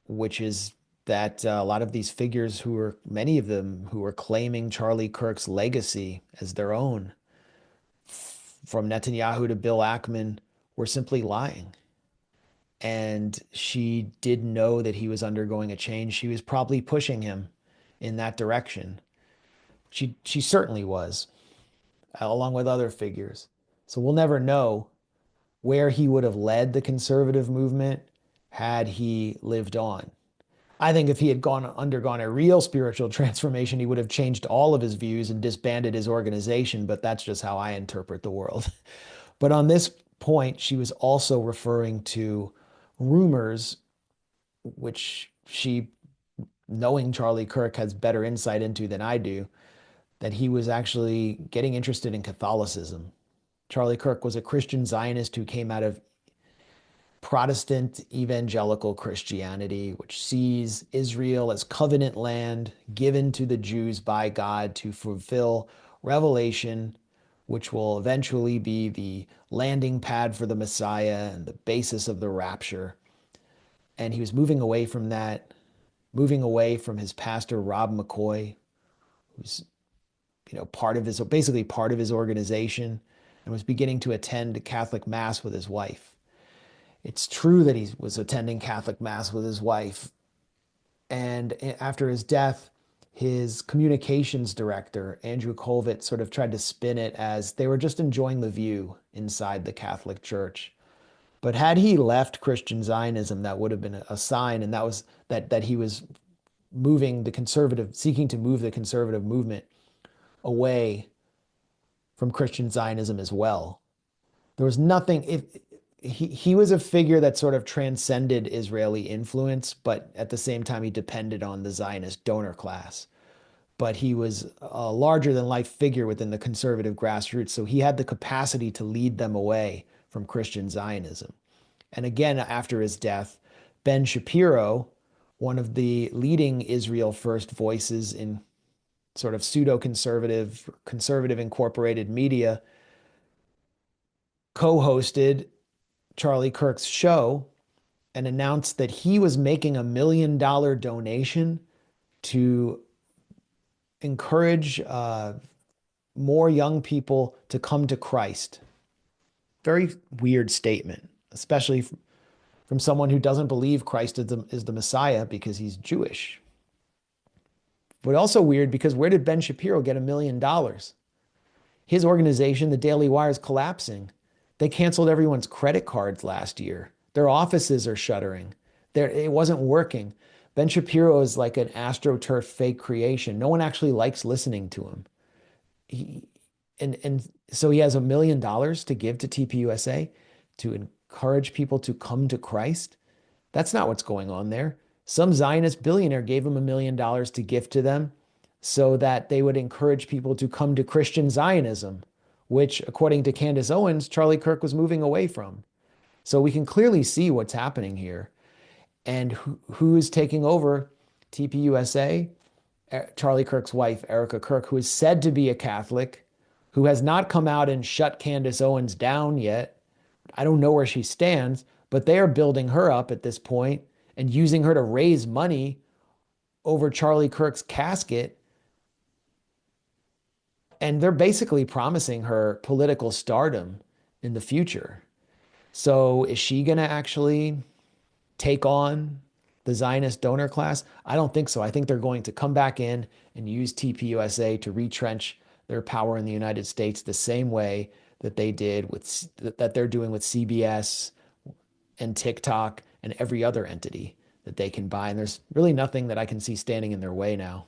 which is that a lot of these figures many of them who are claiming Charlie Kirk's legacy as their own, from Netanyahu to Bill Ackman, were simply lying. And she did know that he was undergoing a change. She was probably pushing him in that direction. She certainly was, along with other figures. So we'll never know where he would have led the conservative movement had he lived on. I think if he had undergone a real spiritual transformation, he would have changed all of his views and disbanded his organization, but that's just how I interpret the world. But on this point, she was also referring to rumors, which she, knowing Charlie Kirk, has better insight into than I do, that he was actually getting interested in Catholicism. Charlie Kirk was a Christian Zionist who came out of Protestant evangelical Christianity, which sees Israel as covenant land given to the Jews by God to fulfill Revelation, which will eventually be the landing pad for the Messiah and the basis of the rapture. And he was moving away from that, moving away from his pastor, Rob McCoy, who's basically part of his organization, and was beginning to attend Catholic Mass with his wife. It's true that he was attending Catholic Mass with his wife. And after his death, his communications director, Andrew Colvett, sort of tried to spin it as they were just enjoying the view inside the Catholic Church. But had he left Christian Zionism, that would have been a sign, and that was that he was seeking to move the conservative movement away from Christian Zionism as well. There was nothing, if he was a figure that sort of transcended Israeli influence, but at the same time, he depended on the Zionist donor class. But he was a larger than life figure within the conservative grassroots, so he had the capacity to lead them away from Christian Zionism. And again, after his death, Ben Shapiro, one of the leading Israel First voices in sort of pseudo-conservative, conservative incorporated media, co-hosted Charlie Kirk's show and announced that he was making $1 million donation to encourage more young people to come to Christ. Very weird statement, especially from someone who doesn't believe Christ is the Messiah because he's Jewish. But also weird because where did Ben Shapiro get $1 million? His organization, the Daily Wire, is collapsing. They canceled everyone's credit cards last year. Their offices are shuttering. It wasn't working. Ben Shapiro is like an AstroTurf fake creation. No one actually likes listening to him. And so he has $1 million to give to TPUSA to encourage people to come to Christ. That's not what's going on there. Some Zionist billionaire gave him $1 million to gift to them so that they would encourage people to come to Christian Zionism, which, according to Candace Owens, Charlie Kirk was moving away from. So we can clearly see what's happening here. And who is taking over TPUSA? Charlie Kirk's wife, Erica Kirk, who is said to be a Catholic, who has not come out and shut Candace Owens down yet. I don't know where she stands, but they are building her up at this point and using her to raise money over Charlie Kirk's casket. And they're basically promising her political stardom in the future. So is she going to actually take on the Zionist donor class? I don't think so. I think they're going to come back in and use TPUSA to retrench their power in the United States the same way that they're doing with CBS and TikTok and every other entity that they can buy. And there's really nothing that I can see standing in their way now.